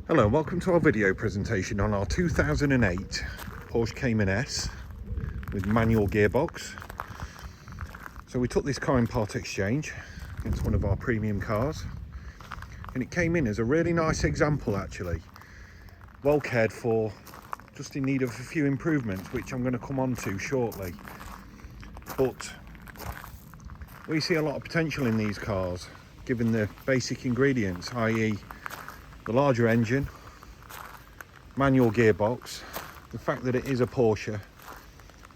Hello, welcome to our video presentation on our 2008 Porsche Cayman S with manual gearbox. So we took this car in part exchange. It's one of our premium cars and it came in as a really nice example actually. Well cared for, just in need of a few improvements which I'm going to come on to shortly. But we see a lot of potential in these cars given the basic ingredients, i.e. the larger engine, manual gearbox, the fact that it is a Porsche,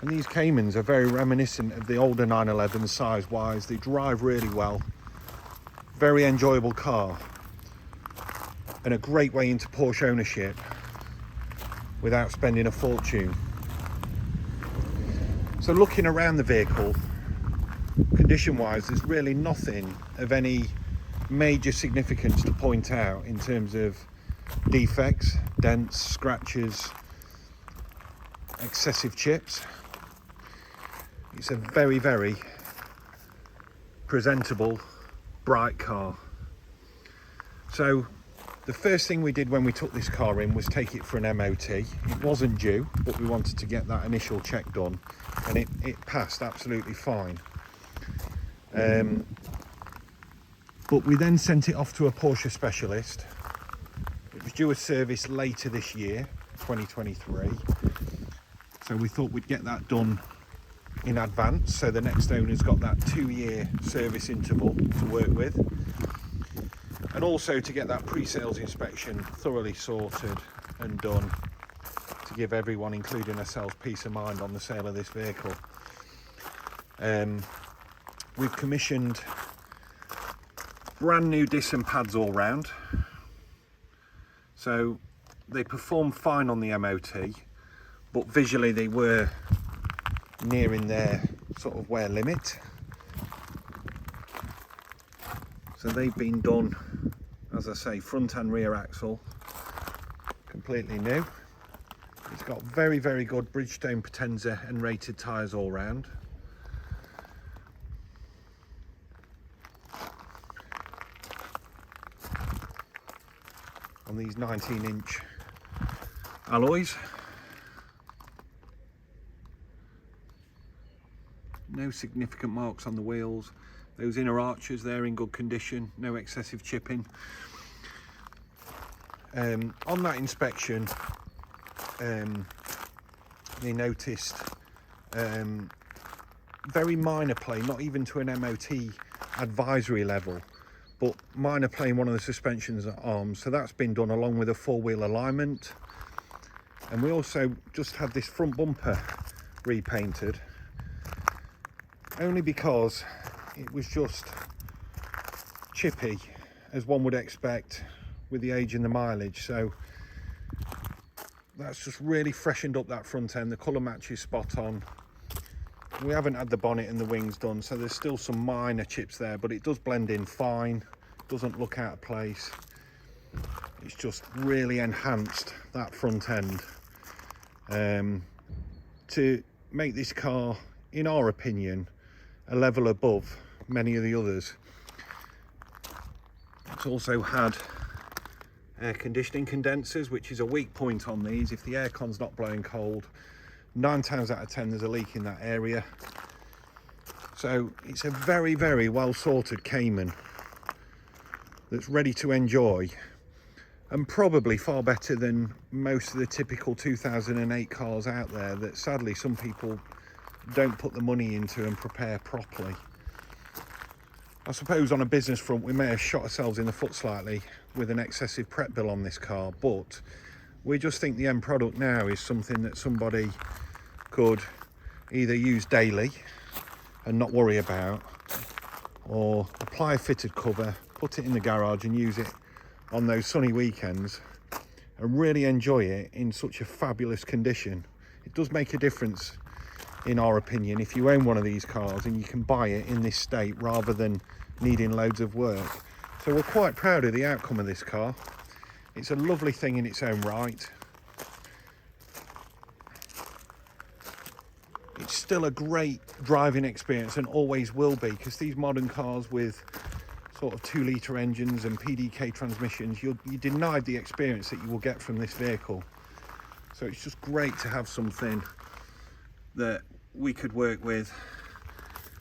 and these Caymans are very reminiscent of the older 911 size wise. They drive really well, very enjoyable car, and a great way into Porsche ownership without spending a fortune. So looking around the vehicle, condition wise, there's really nothing of any major significance to point out in terms of defects, dents, scratches, excessive chips. It's a very, very presentable, bright car. So the first thing we did when we took this car in was take it for an MOT. It wasn't due, but we wanted to get that initial check done, and it passed absolutely fine. But we then sent it off to a Porsche specialist. It was due a service later this year, 2023. So we thought we'd get that done in advance, so the next owner's got that 2-year service interval to work with. And also to get that pre-sales inspection thoroughly sorted and done to give everyone, including ourselves, peace of mind on the sale of this vehicle. We've commissioned brand new disc and pads all round, so they performed fine on the MOT, but visually they were nearing their sort of wear limit. So they've been done, as I say, front and rear axle completely new. It's got very, very good Bridgestone Potenza and rated tyres all round. On these 19-inch alloys. No significant marks on the wheels. Those inner arches there in good condition, no excessive chipping. On that inspection, they noticed very minor play, not even to an MOT advisory level, but minor play in one of the suspensions arms. So that's been done along with a 4-wheel alignment. And we also just had this front bumper repainted, only because it was just chippy, as one would expect with the age and the mileage. So that's just really freshened up that front end. The colour match is spot on. We haven't had the bonnet and the wings done, so there's still some minor chips there, but it does blend in fine, doesn't look out of place. It's just really enhanced that front end to make this car, in our opinion, a level above many of the others. It's also had air conditioning condensers, which is a weak point on these. If the aircon's not blowing cold, 9 times out of 10 there's a leak in that area. So it's a very, very well sorted Cayman that's ready to enjoy, and probably far better than most of the typical 2008 cars out there that sadly some people don't put the money into and prepare properly. I suppose on a business front we may have shot ourselves in the foot slightly with an excessive prep bill on this car, but we just think the end product now is something that somebody could either use daily and not worry about, or apply a fitted cover, put it in the garage and use it on those sunny weekends and really enjoy it in such a fabulous condition. It does make a difference, in our opinion, if you own one of these cars and you can buy it in this state rather than needing loads of work. So we're quite proud of the outcome of this car. It's a lovely thing in its own right. It's still a great driving experience and always will be, because these modern cars with sort of 2-litre engines and PDK transmissions, you're denied the experience that you will get from this vehicle. So it's just great to have something that we could work with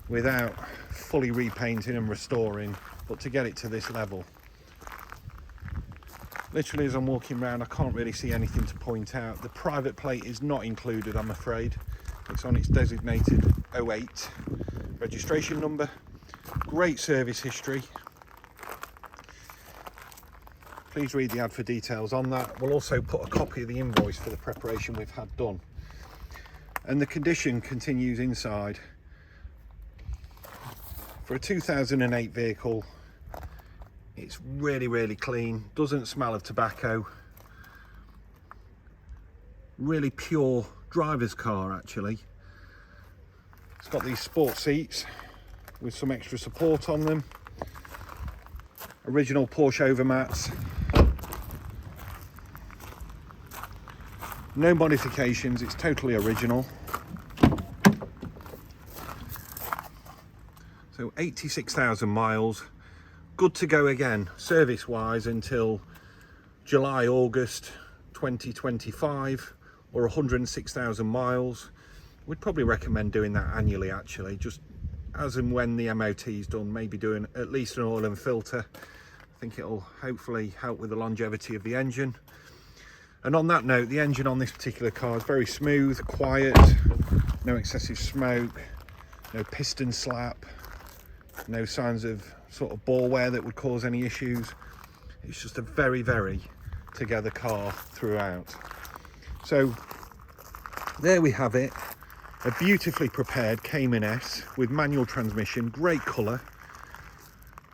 without fully repainting and restoring, but to get it to this level. Literally, as I'm walking around, I can't really see anything to point out. The private plate is not included, I'm afraid. It's on its designated 08 registration number. Great service history. Please read the ad for details on that. We'll also put a copy of the invoice for the preparation we've had done. And the condition continues inside. For a 2008 vehicle, it's really, really clean. Doesn't smell of tobacco. Really pure driver's car, actually. It's got these sport seats with some extra support on them. Original Porsche overmats. No modifications, it's totally original. So 86,000 miles. Good to go again, service-wise, until July, August 2025, or 106,000 miles. We'd probably recommend doing that annually, actually, just as and when the MOT is done, maybe doing at least an oil and filter. I think it'll hopefully help with the longevity of the engine. And on that note, the engine on this particular car is very smooth, quiet, no excessive smoke, no piston slap, no signs of sort of ball wear that would cause any issues. It's just a very, very together car throughout. So there we have it. A beautifully prepared Cayman S with manual transmission, great colour.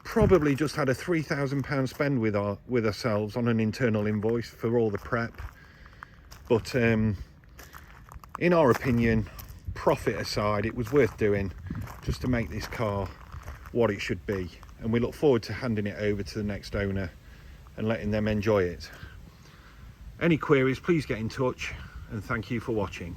Probably just had a £3,000 spend with ourselves on an internal invoice for all the prep. But in our opinion, profit aside, it was worth doing just to make this car what it should be. And we look forward to handing it over to the next owner and letting them enjoy it. Any queries, please get in touch, and thank you for watching.